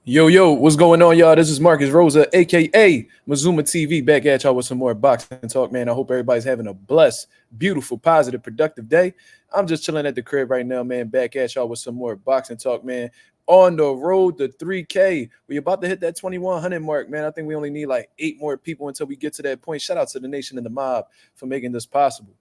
Yo, what's going on, y'all? This is Marcus Rosa, aka Mazuma TV, back at y'all with some more boxing talk, man. I hope everybody's having a blessed, beautiful, positive, productive day. I'm just chilling at the crib right now, man. Back at y'all with some more boxing talk, man. On the road to 3K. We about to hit that 2100 mark, man. I think we only need like 8 more people until we get to that point. Shout out to the nation and the mob for making this possible.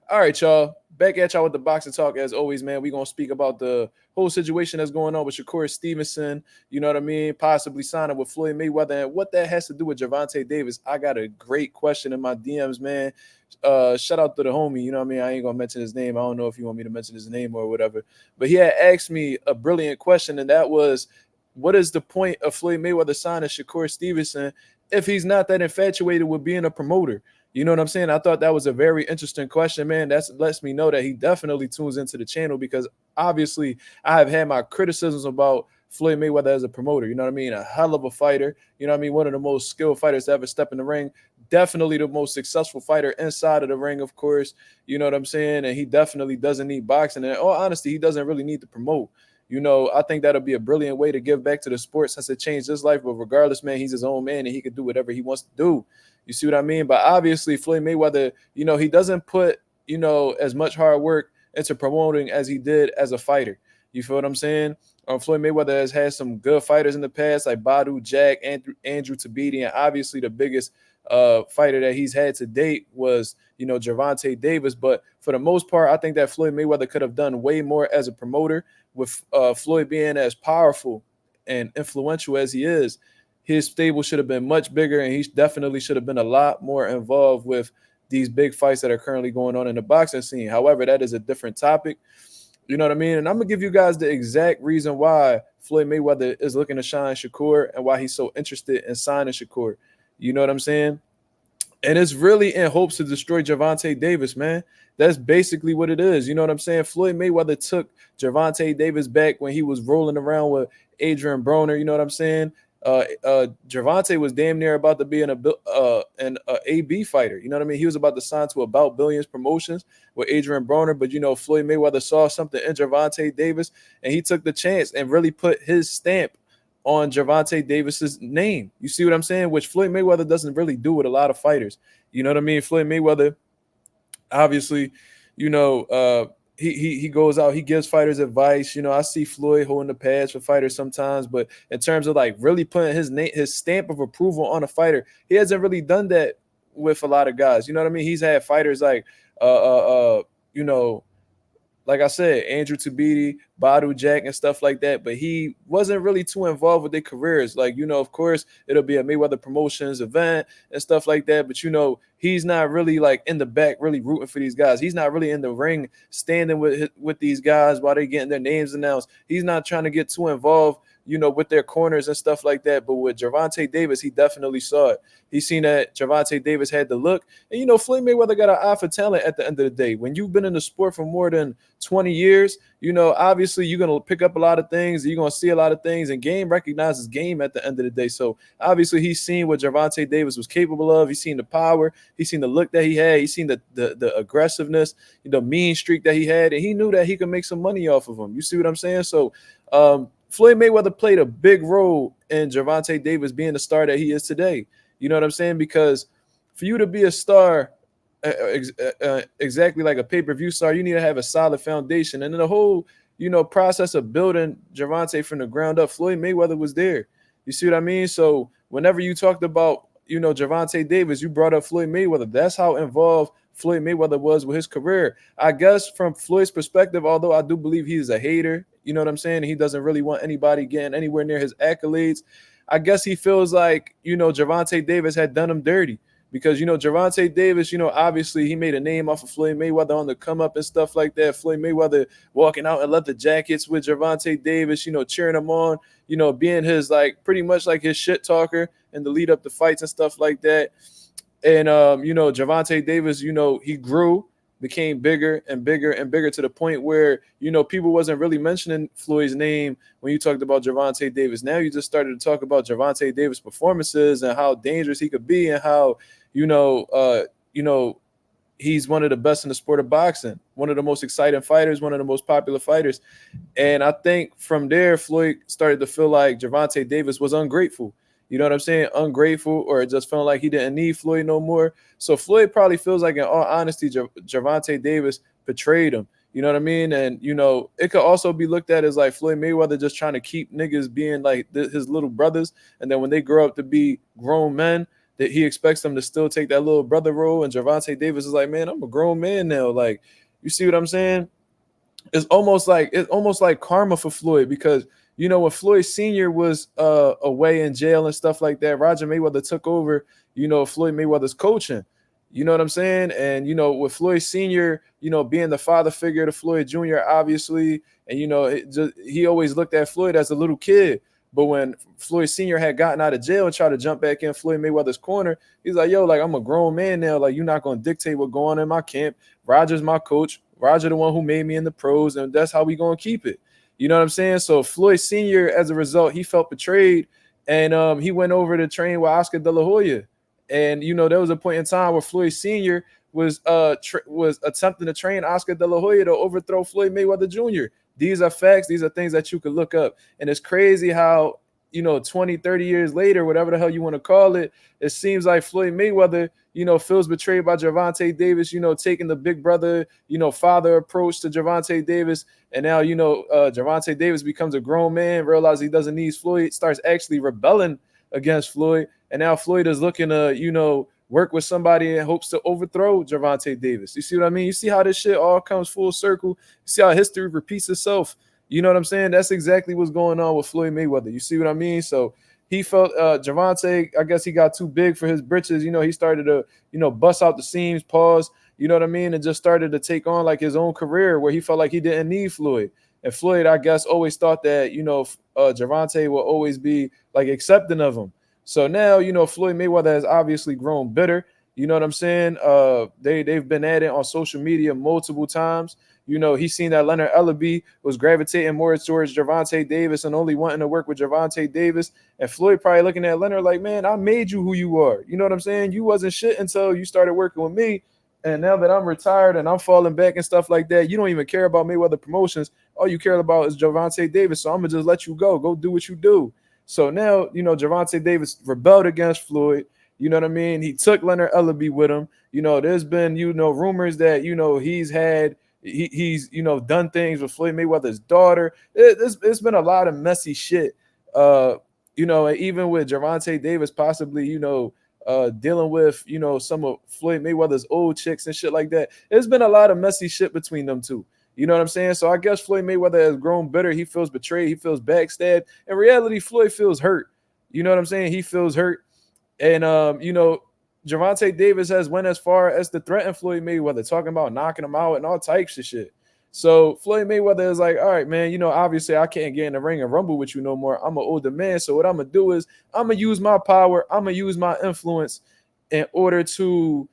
All right, y'all. Back at y'all with the boxing talk as always, man. We're gonna speak about the whole situation that's going on with Shakur Stevenson, you know what I mean? Possibly signing with Floyd Mayweather and what that has to do with Gervonta Davis. I got a great question in my DMs, man. Shout out to the homie, you know what I mean? I ain't gonna mention his name. I don't know if you want me to mention his name or whatever. But he had asked me a brilliant question, and that was, what is the point of Floyd Mayweather signing Shakur Stevenson if he's not that infatuated with being a promoter? You know what I'm saying? I thought that was a very interesting question, man. That lets me know that he definitely tunes into the channel because obviously I have had my criticisms about Floyd Mayweather as a promoter. You know what I mean? A hell of a fighter. You know what I mean? One of the most skilled fighters to ever step in the ring. Definitely the most successful fighter inside of the ring, of course. You know what I'm saying? And he definitely doesn't need boxing. And in all honesty, he doesn't really need to promote. I think that'll be a brilliant way to give back to the sport since it changed his life. But regardless, man, he's his own man and he could do whatever he wants to do. You see what I mean? But obviously, Floyd Mayweather, he doesn't put, as much hard work into promoting as he did as a fighter. You feel what I'm saying? Floyd Mayweather has had some good fighters in the past, like Badu, Jack, Andrew Tabiti, and obviously the biggest fighter that he's had to date was, Gervonta Davis. But for the most part, I think that Floyd Mayweather could have done way more as a promoter with Floyd being as powerful and influential as he is. His stable should have been much bigger, and he definitely should have been a lot more involved with these big fights that are currently going on in the boxing scene. However, that is a different topic. You know what I mean? And I'm going to give you guys the exact reason why Floyd Mayweather is looking to shine Shakur and why he's so interested in signing Shakur. You know what I'm saying? And it's really in hopes to destroy Gervonta Davis, man. That's basically what it is. You know what I'm saying? Floyd Mayweather took Gervonta Davis back when he was rolling around with Adrian Broner. You know what I'm saying? Gervonta was damn near about to be an AB fighter. You know what I mean? He was about to sign to About Billions Promotions with Adrian Broner, but Floyd Mayweather saw something in Gervonta Davis, and he took the chance and really put his stamp on Gervonta Davis's name. You see what I'm saying? Which Floyd Mayweather doesn't really do with a lot of fighters. You know what I mean? Floyd Mayweather, obviously, you know, he goes out, he gives fighters advice. I see Floyd holding the pads for fighters sometimes, but in terms of like really putting his stamp of approval on a fighter, he hasn't really done that with a lot of guys. You know what I mean? He's had fighters like you know, like I said, Andrew Tabiti, Badu Jack, and stuff like that. But he wasn't really too involved with their careers. Like, of course, it'll be a Mayweather Promotions event and stuff like that. But, he's not really like in the back really rooting for these guys. He's not really in the ring standing with these guys while they're getting their names announced. He's not trying to get too involved, with their corners and stuff like that. But with Gervonta Davis, he definitely saw it. He seen that Gervonta Davis had the look. And, Floyd Mayweather got an eye for talent at the end of the day. When you've been in the sport for more than 20 years, obviously you're going to pick up a lot of things. You're going to see a lot of things. And game recognizes game at the end of the day. So, obviously, he's seen what Gervonta Davis was capable of. He's seen the power. He's seen the look that he had. He's seen the aggressiveness, the mean streak that he had. And he knew that he could make some money off of him. You see what I'm saying? So, Floyd Mayweather played a big role in Gervonta Davis being the star that he is today. You know what I'm saying? Because for you to be a star, exactly like a pay-per-view star, you need to have a solid foundation. And in the whole, process of building Gervonta from the ground up, Floyd Mayweather was there. You see what I mean? So whenever you talked about, Gervonta Davis, you brought up Floyd Mayweather. That's how involved Floyd Mayweather was with his career. I guess from Floyd's perspective, although I do believe he's a hater, you know what I'm saying? He doesn't really want anybody getting anywhere near his accolades. I guess he feels like, Gervonta Davis had done him dirty because, Gervonta Davis, obviously he made a name off of Floyd Mayweather on the come up and stuff like that. Floyd Mayweather walking out in leather jackets with Gervonta Davis, cheering him on, being his like pretty much like his shit talker and the lead up to fights and stuff like that. And, Gervonta Davis, he grew, became bigger and bigger and bigger to the point where, people wasn't really mentioning Floyd's name when you talked about Gervonta Davis. Now you just started to talk about Gervonta Davis performances and how dangerous he could be and how, he's one of the best in the sport of boxing, one of the most exciting fighters, one of the most popular fighters. And I think from there, Floyd started to feel like Gervonta Davis was ungrateful. You know what I'm saying? Ungrateful, or just feeling like he didn't need Floyd no more. So Floyd probably feels like, in all honesty, Gervonta Davis betrayed him. You know what I mean? And, it could also be looked at as like Floyd Mayweather just trying to keep niggas being like his little brothers. And then when they grow up to be grown men, that he expects them to still take that little brother role. And Gervonta Davis is like, man, I'm a grown man now. Like, you see what I'm saying? It's almost like karma for Floyd, because when Floyd Sr. was away in jail and stuff like that, Roger Mayweather took over Floyd Mayweather's coaching. You know what I'm saying? And with Floyd Sr. Being the father figure to Floyd Jr. obviously, and he always looked at Floyd as a little kid. But when Floyd Sr. had gotten out of jail and tried to jump back in Floyd Mayweather's corner, he's like, yo, like, I'm a grown man now. Like, you're not going to dictate what's going on in my camp. Roger's my coach. Roger the one who made me in the pros, and that's how we going to keep it. You know what I'm saying? So Floyd Sr., as a result, he felt betrayed, and he went over to train with Oscar De La Hoya. And, there was a point in time where Floyd Sr. was attempting to train Oscar De La Hoya to overthrow Floyd Mayweather Jr. These are facts. These are things that you could look up. And it's crazy how, 20, 30 years later, whatever the hell you want to call it, it seems like Floyd Mayweather, feels betrayed by Gervonta Davis, taking the big brother, father approach to Gervonta Davis. And now, Gervonta Davis becomes a grown man, realizes he doesn't need Floyd, starts actually rebelling against Floyd. And now Floyd is looking to, work with somebody in hopes to overthrow Gervonta Davis. You see what I mean? You see how this shit all comes full circle. You see how history repeats itself. You know what I'm saying? That's exactly what's going on with Floyd Mayweather. You see what I mean? So he felt Gervonta, I guess he got too big for his britches. He started to, bust out the seams, pause, you know what I mean? And just started to take on like his own career where he felt like he didn't need Floyd. And Floyd, I guess, always thought that, Gervonta will always be like accepting of him. So now, Floyd Mayweather has obviously grown bitter. You know what I'm saying? They've been at it on social media multiple times. He's seen that Leonard Ellaby was gravitating more towards Gervonta Davis and only wanting to work with Gervonta Davis. And Floyd probably looking at Leonard like, man, I made you who you are. You know what I'm saying? You wasn't shit until you started working with me. And now that I'm retired and I'm falling back and stuff like that, you don't even care about Mayweather Promotions. All you care about is Gervonta Davis. So I'm going to just let you go. Go do what you do. So now, Gervonta Davis rebelled against Floyd. You know what I mean? He took Leonard Ellaby with him. There's been, rumors that, he's done things with Floyd Mayweather's daughter. It's been a lot of messy shit. Even with Gervonta Davis possibly, dealing with, some of Floyd Mayweather's old chicks and shit like that. There's been a lot of messy shit between them two. You know what I'm saying? So I guess Floyd Mayweather has grown bitter. He feels betrayed. He feels backstabbed. In reality, Floyd feels hurt. You know what I'm saying? He feels hurt. And, Gervonta Davis has went as far as to threaten Floyd Mayweather, talking about knocking him out and all types of shit. So Floyd Mayweather is like, all right, man, obviously I can't get in the ring and rumble with you no more. I'm an older man. So what I'm going to do is I'm going to use my power. I'm going to use my influence in order to,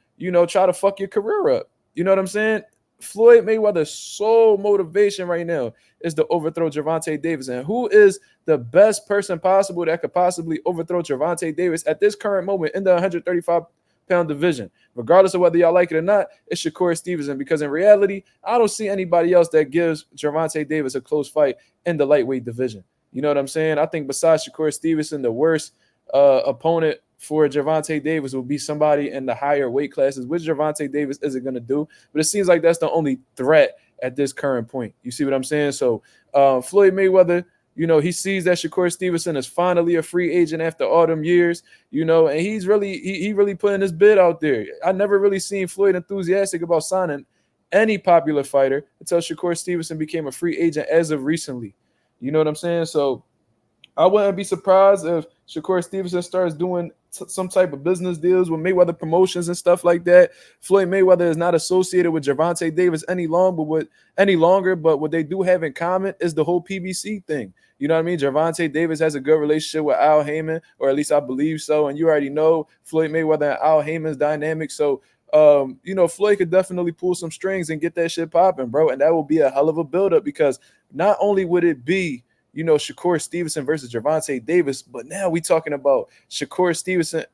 try to fuck your career up. You know what I'm saying? Floyd Mayweather's sole motivation right now is to overthrow Gervonta Davis. And who is the best person possible that could possibly overthrow Gervonta Davis at this current moment in the 135-pound division? Regardless of whether y'all like it or not, it's Shakur Stevenson, because in reality, I don't see anybody else that gives Gervonta Davis a close fight in the lightweight division. You know what I'm saying? I think besides Shakur Stevenson, the worst opponent for Gervonta Davis will be somebody in the higher weight classes, which Gervonta Davis isn't going to do. But it seems like that's the only threat at this current point. You see what I'm saying? So Floyd Mayweather, he sees that Shakur Stevenson is finally a free agent after all them years, and he's really, he really putting his bid out there. I never really seen Floyd enthusiastic about signing any popular fighter until Shakur Stevenson became a free agent as of recently. You know what I'm saying? So I wouldn't be surprised if Shakur Stevenson starts doing some type of business deals with Mayweather Promotions and stuff like that. Floyd Mayweather is not associated with Gervonta Davis any longer, but what they do have in common is the whole PBC thing. You know what I mean? Gervonta Davis has a good relationship with Al Heyman, or at least I believe so. And you already know Floyd Mayweather and Al Heyman's dynamic. So, Floyd could definitely pull some strings and get that shit popping, bro. And that will be a hell of a buildup, because not only would it be, Shakur Stevenson versus Gervonta Davis. But now we talking about Shakur Stevenson.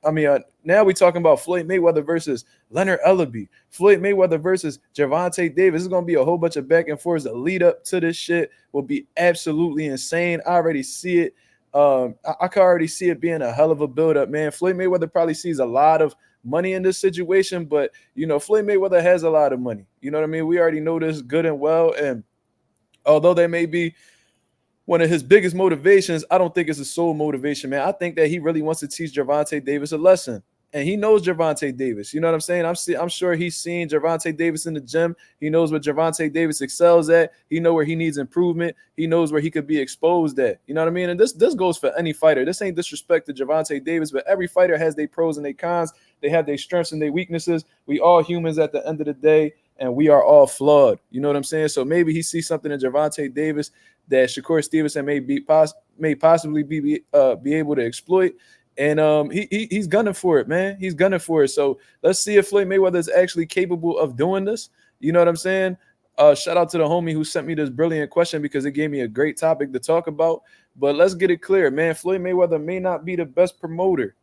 Now we talking about Floyd Mayweather versus Leonard Ellaby. Floyd Mayweather versus Gervonta Davis. It's going to be a whole bunch of back and forth. The lead up to this shit will be absolutely insane. I already see it. I can already see it being a hell of a build-up, man. Floyd Mayweather probably sees a lot of money in this situation, but, Floyd Mayweather has a lot of money. You know what I mean? We already know this good and well, and although there may be one of his biggest motivations, I don't think it's a sole motivation, man. I think that he really wants to teach Gervonta Davis a lesson. And he knows Gervonta Davis. You know what I'm saying? I'm sure he's seen Gervonta Davis in the gym. He knows what Gervonta Davis excels at. He knows where he needs improvement. He knows where he could be exposed at. You know what I mean? And this goes for any fighter. This ain't disrespect to Gervonta Davis, but every fighter has their pros and their cons. They have their strengths and their weaknesses. We all humans at the end of the day, and we are all flawed. You know what I'm saying? So maybe he sees something in Gervonta Davis that Shakur Stevenson may possibly be able to exploit. And he's gunning for it, man. He's gunning for it. So let's see if Floyd Mayweather is actually capable of doing this. You know what I'm saying? Shout out to the homie who sent me this brilliant question because it gave me a great topic to talk about. But let's get it clear, man. Floyd Mayweather may not be the best promoter.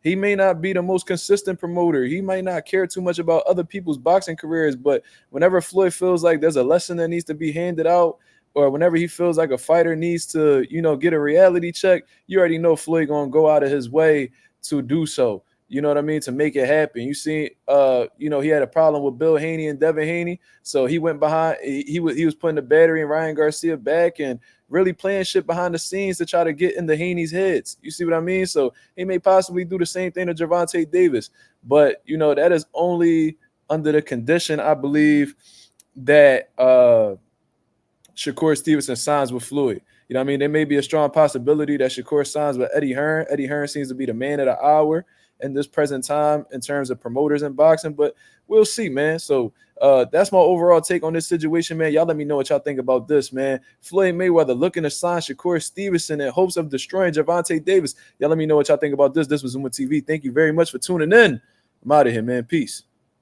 He may not be the most consistent promoter. He might not care too much about other people's boxing careers. But whenever Floyd feels like there's a lesson that needs to be handed out, or whenever he feels like a fighter needs to, get a reality check, you already know Floyd gonna go out of his way to do so. You know what I mean? To make it happen. You see, he had a problem with Bill Haney and Devin Haney, so he went behind. He was putting the battery in Ryan Garcia back and really playing shit behind the scenes to try to get into Haney's heads. You see what I mean? So he may possibly do the same thing to Gervonta Davis, but that is only under the condition, I believe, that Shakur Stevenson signs with Floyd. You know what I mean? There may be a strong possibility that Shakur signs with Eddie Hearn. Eddie Hearn seems to be the man of the hour in this present time in terms of promoters in boxing, but we'll see, man. So that's my overall take on this situation, man. Y'all let me know what y'all think about this, man. Floyd Mayweather looking to sign Shakur Stevenson in hopes of destroying Gervonta Davis. Y'all let me know what y'all think about this. This was Zuma TV. Thank you very much for tuning in. I'm out of here, man. Peace.